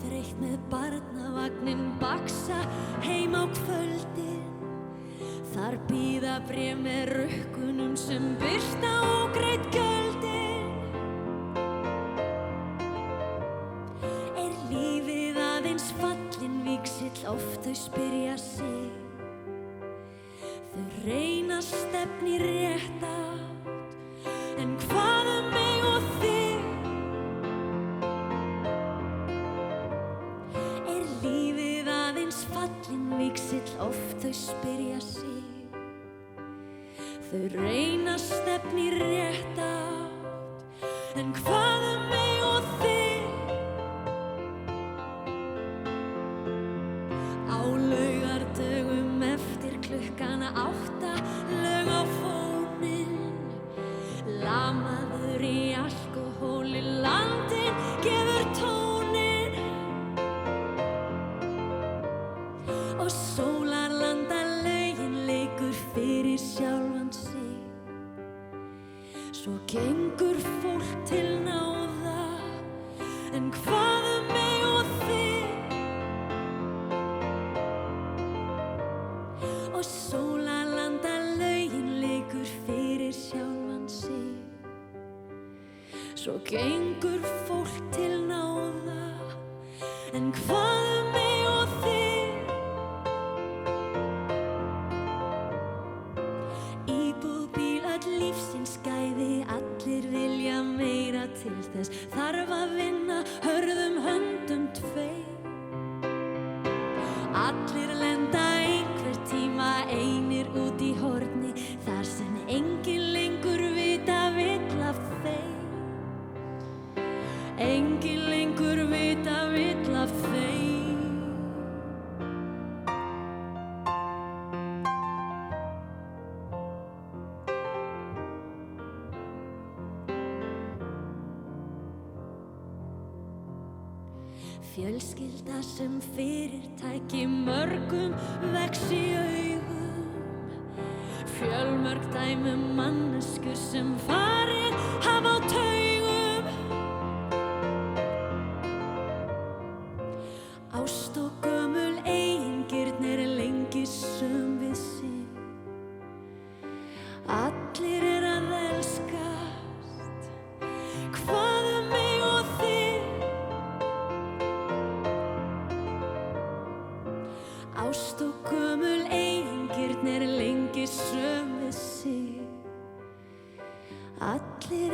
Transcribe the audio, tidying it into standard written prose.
þreytt með barnavagninn baksa heim á kvöldin. Þar bíða bréf með rukkunum sem birta ógreidd gjöldin. Er lífið aðeins fallinn víxill, oft þau spyrja sig. Þau reyna að stefna í rétta átt, en hvað mig og þig? Er lífið aðeins fallinn víxill, oft þau spyrja sig. Þau reyna að stefna í rétta átt, en hvað mig og þig? Á laugardögum eftir klukkan 8 lög á fóninn. Lamaður í alkóhóli landinn gefur tóninn. Og sólarlandalögin leikur fyrir sjálfan sig. Svo gengur fólk til náða, en hvað mig og þig? Og sólarlandalögin leikur fyrir sjálfan sig. Svo gengur fólk til náða, en hvað mig og þig? Íbúð, bíl, öll lífsins gæði, allir vilja meira til þess. Þarf að vinna hörðum höndum tveir. Allir lenda einhver tíma einir út í horni, þar sem enginn lengur vita vill af þeim. Enginn lengur vita vill af þeim. Fjölskylda sem fyrirtæki, mörgum vex í augum. Fjölmörg dæmi mannesku sem farin hafa á taugum. Ást og gömul eigingirni er lengi söm við sig. Allir að elskast, hvað mig og þig? Ást og gömul eigingirni er lengi söm við sig. Allir